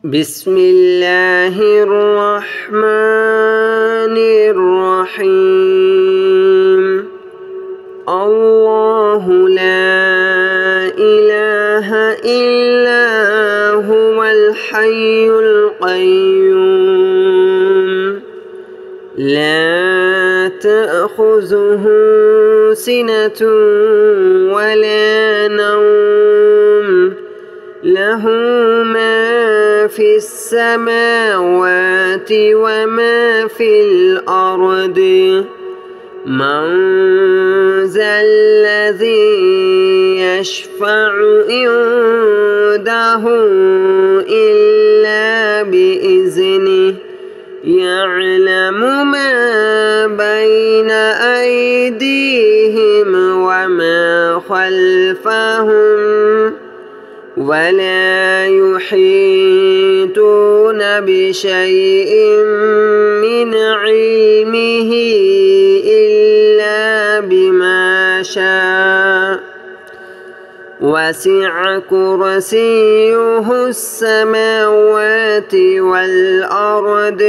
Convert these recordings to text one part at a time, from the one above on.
بسم الله الرحمن الرحيم. الله لا إله إلا هو الحي القيوم لا تأخذه سنة ولا نوم له ما في السماوات وما في الأرض من ذا الذي يشفع عنده إلا بإذنه يعلم ما بين أيديهم وما خلفهم ولا يحيطون بشيء من علمه إلا بما شاء وسع كرسيه السماوات والأرض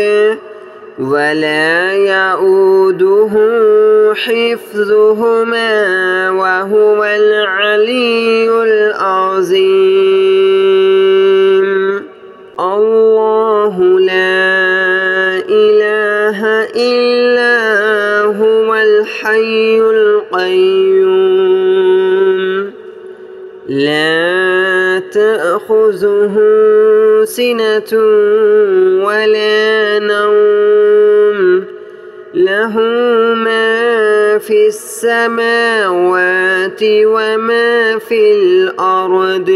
ولا يؤوده حفظهما وهو العلي العظيم. الله لا إله إلا هو الحي القيوم لا تأخذه سنة ولا نوم له ما في السماوات وما في الأرض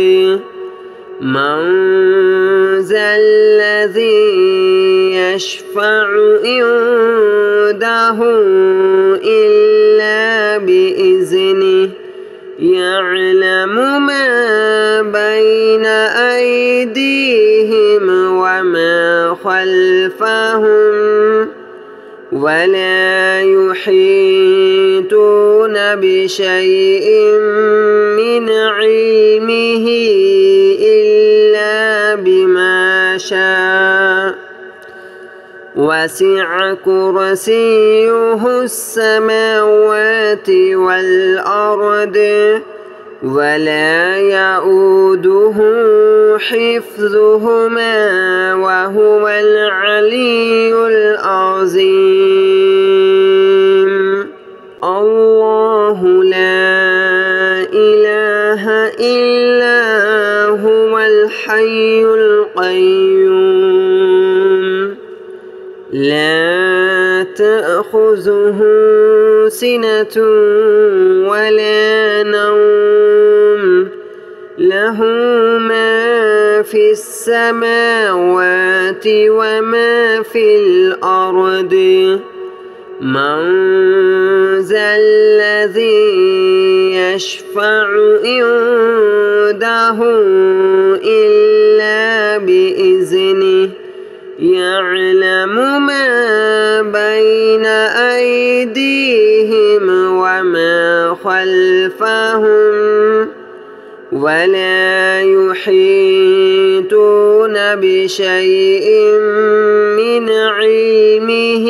من ذا الذي يشفع عنده إلا بإذنه يعلم ما بين أيديهم وما خلفهم ولا يحيطون بشيء من علمه إلا بما شاء وسع كرسيه السماوات والأرض ولا يؤوده حفظهما وهو العلي العظيم. الله لا إله إلا هو الحي القيوم لا تأخذه سنة ولا نوم له ما في السماوات وما في الأرض من ذا الذي يشفع عنده إلا بإذنه يعلم ما بين أيديهم وما خلفهم ولا يحيطون بشيء من علمه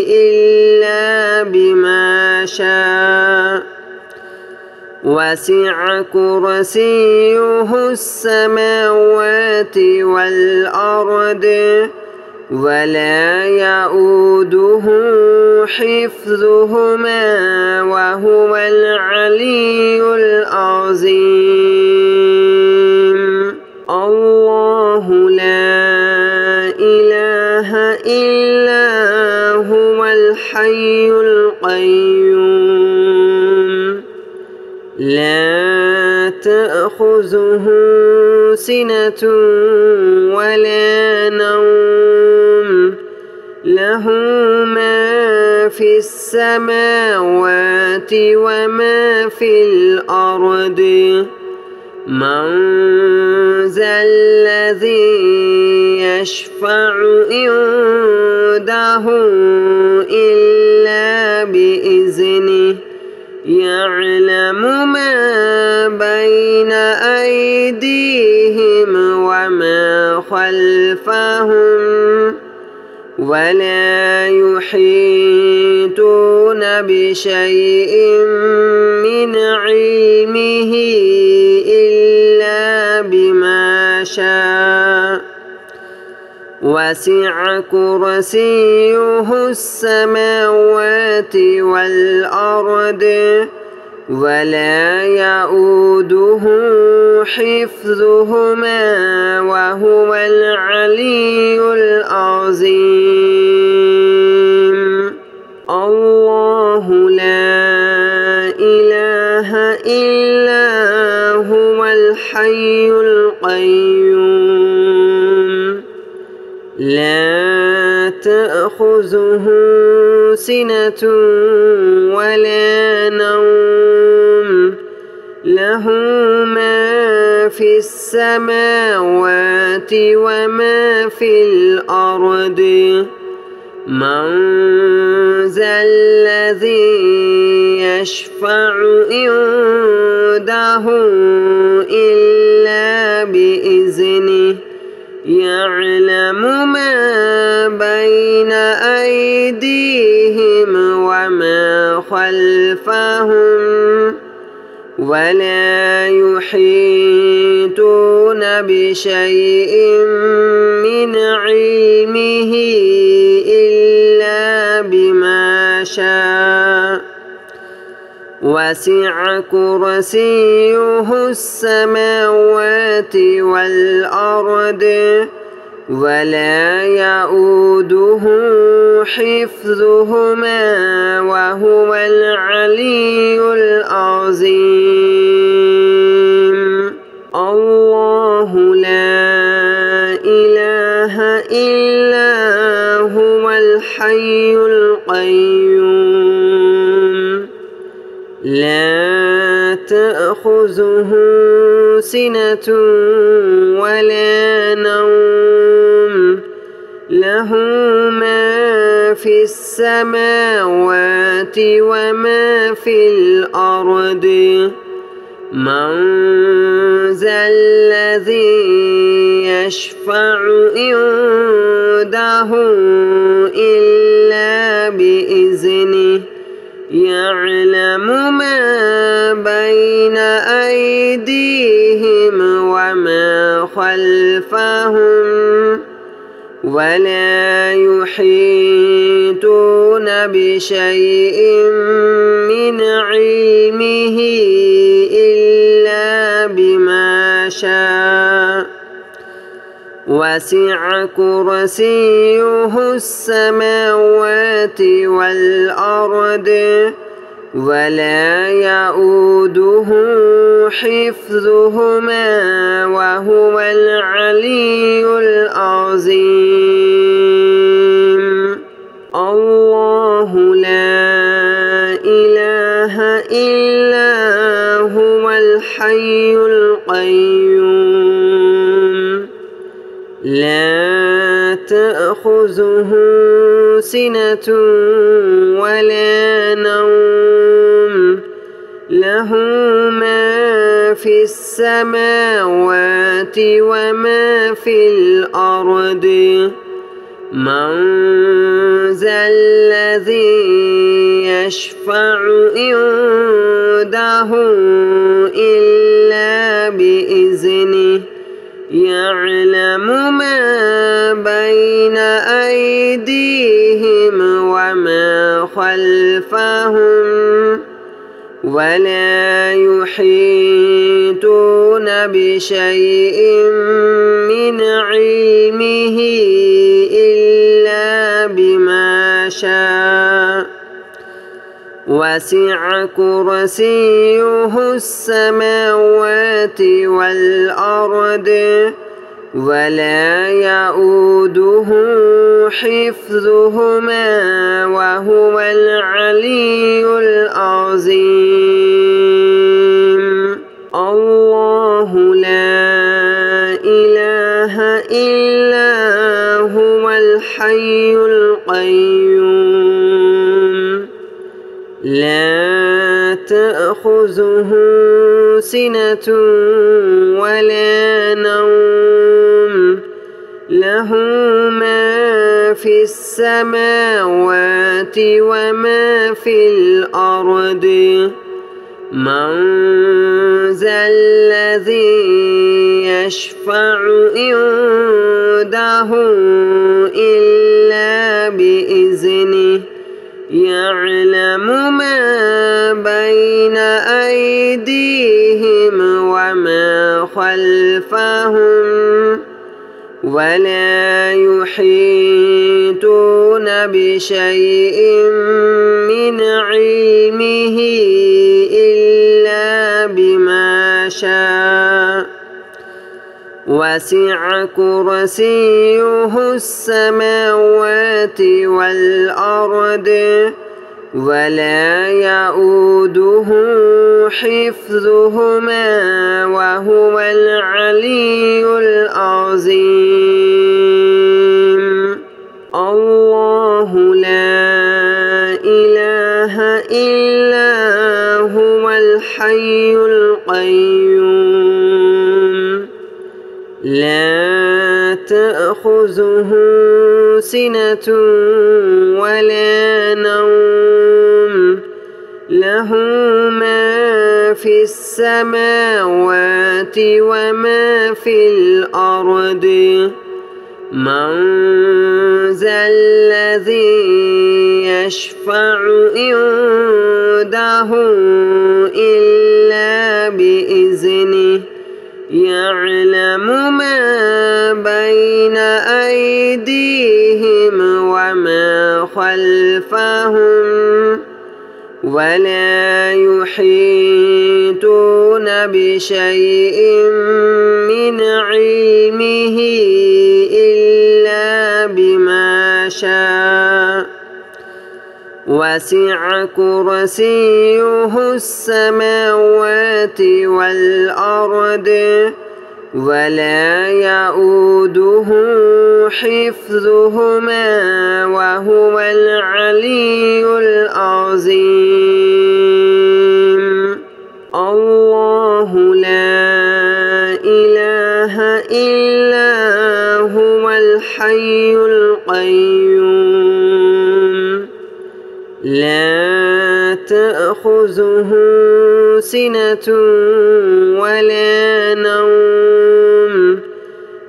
إلا بما شاء وسع كرسيه السماوات والأرض ولا يؤوده حفظهما وهو العلي العظيم. الله لا إله إلا هو الحي القيوم لا تأخذه سنة ولا نوم له ما في السماوات وما في الأرض من ذا الذي يشفع عنده إلا بإذنه يعلم ما بين أيديهم وما خلفهم ولا يحيطون بشيء من علمه إلا بما شاء وسع كرسيه السماوات والأرض ولا يؤوده حفظهما وهو العلي العظيم. الله لا إله إلا هو الحي القيوم لا تأخذه سنة ولا نوم له ما في السماوات وما في الأرض من ذا الذي يشفع عنده إلا بإذنه يعلم ما بين أيديهم وما خلفهم ولا يحيطون بشيء من علمه إلا بما شاء وسع كرسيه السماوات والأرض ولا يؤوده حفظهما وهو العلي العظيم. الله لا إله إلا هو الحي القيوم لا تأخذه سنة ولا نوم له ما في السماوات وما في الأرض من ذا الذي يشفع عنده إلا بإذنه يعلم ما بين أيديهم وما خلفهم ولا يحيطون بشيء من علمه إلا بما شاء وسع كرسيه السماوات والأرض ولا يؤوده حفظهما وهو العلي العظيم. الله لا إله إلا هو الحي القيوم لا تأخذه سنة ولا نوم له ما في السماوات وما في الأرض من ذا الذي يشفع عنده إلا بإذنه يعلم ما بين أيديهم وما خلفهم ولا يحيطون بشيء من علمه إلا بما شاء وسع كرسيه السماوات والأرض ولا يؤوده حفظهما وهو العلي العظيم. الله لا إله إلا هو الحي القيوم لا تأخذه سنة ولا نوم له ما في السماوات وما في الأرض من ذا الذي يشفع عنده إلا بإذنه يعلم ما بين أيديهم وما خلفهم ولا يحيطون بشيء من علمه إلا بما شاء وسع كرسيه السماوات والأرض ولا يؤوده حفظهما وهو العلي العظيم الله لا إله إلا هو الحي القيوم لا تأخذه سنة ولا نوم له ما في السماوات وما في الأرض من ذا الذي يشفع عنده إلا بإذنه يعلم ما بين أيديهم وما خلفهم ولا يحيطون بشيء من علمه إلا بما شاء وسع كرسيه السماوات والأرض ولا يؤوده حفظهما وهو العلي العظيم الله لا إله إلا هو الحي القيوم لا تأخذه سنة ولا نوم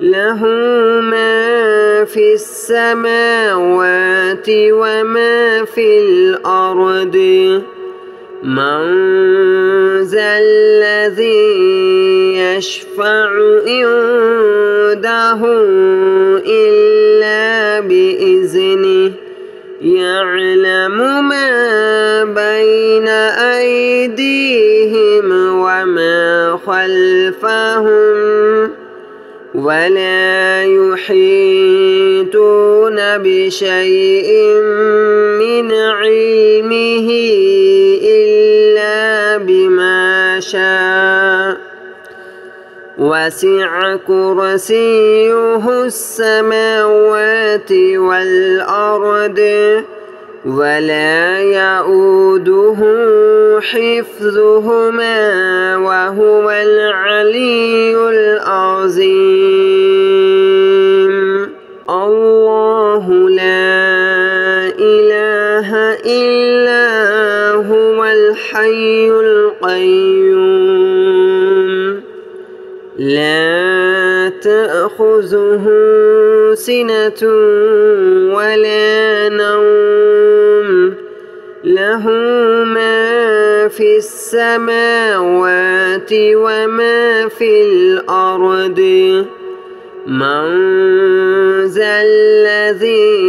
له ما في السماوات وما في الأرض من ذا الذي يشفع عنده إلا بإذنه يعلم ما بين أيديهم وما خلفهم ولا يحيطون بشيء من علمه إلا بما شاء وسع كرسيه السماوات والأرض ولا يؤوده حفظهما وهو العلي العظيم الله لا إله إلا هو الحي القيوم لا تأخذه سنة ولا نوم له ما في السماوات وما في الأرض من ذا الذي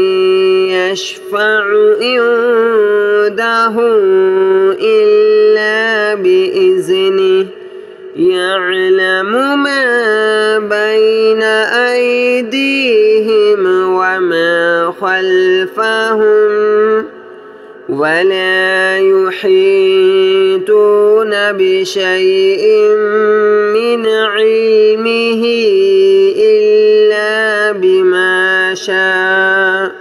يشفع عنده إلا بإذنه يعلم ما بين أيديهم وما خلفهم ولا يحيطون بشيء من علمه إلا بما شاء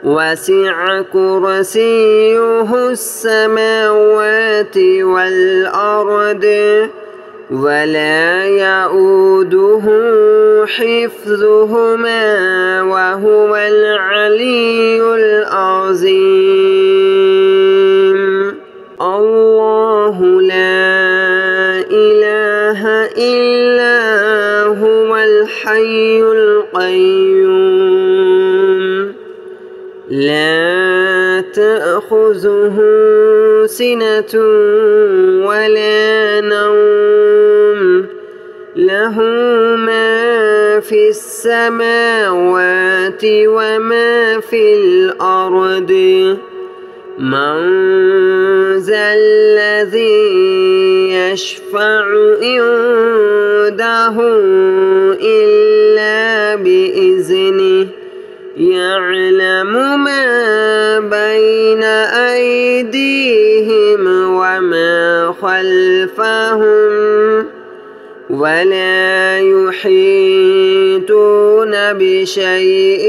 وسع كرسيه السماوات والأرض ولا يؤوده حفظهما وهو العلي العظيم. الله لا إله إلا هو الحي القيوم لا تأخذه سنة ولا نوم له ما في السماوات وما في الأرض من ذا الذي يشفع عنده إلا بإذنه يعلم ما بين أيديهم وما خلفهم ولا يحيطون بشيء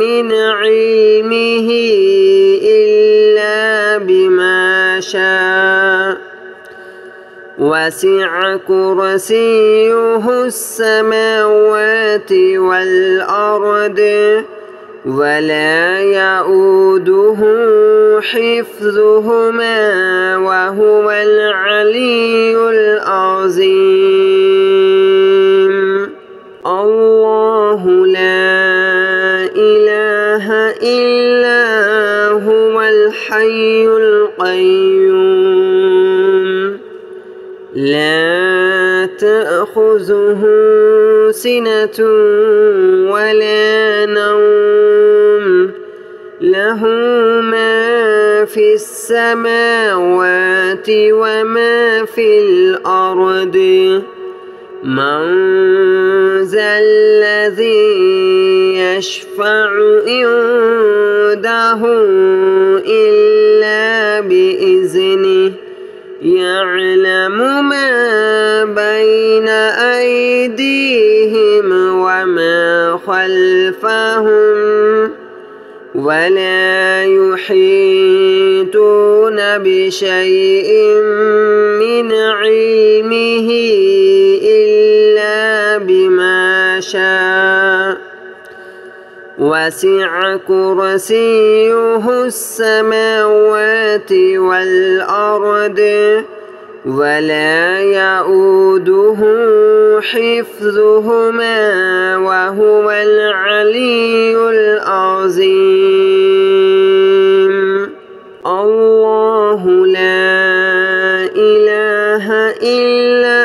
من علمه إلا بما شاء وسع كرسيه السماوات والأرض ولا يؤوده حفظهما وهو العلي العظيم. الله لا إله إلا هو الحي القيوم لا تأخذه سنة ولا نوم له ما في السماوات وما في الأرض من ذا الذي يشفع عنده إلا بإذنه يعلم ما بين أيديهم وما خلفهم ولا يحيطون بشيء من علمه إلا بما شاء وسع كرسيه السماوات والأرض ولا يؤوده حفظهما وهو العلي العظيم. الله لا إله إلا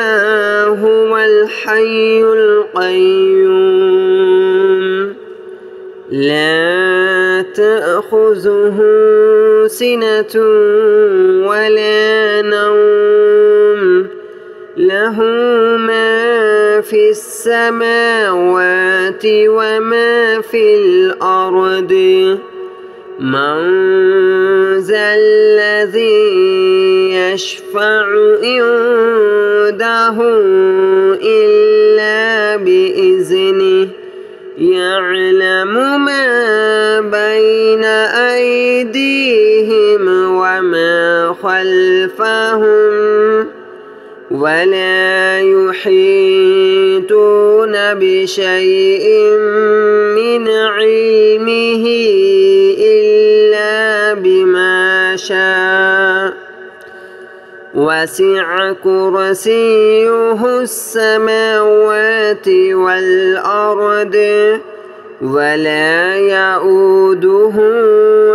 هو الحي القيوم لا تأخذه سنة ولا نوم له ما في السماوات وما في الأرض من ذا الذي يشفع عنده إلا بإذنه يعلم ما بين أيديهم وما خلفهم ولا يحيطون بشيء من علمه إلا بما شاء وسع كرسيه السماوات والأرض ولا يؤوده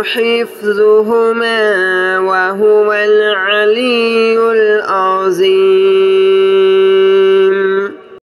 حفظهما وهو العلي العظيم.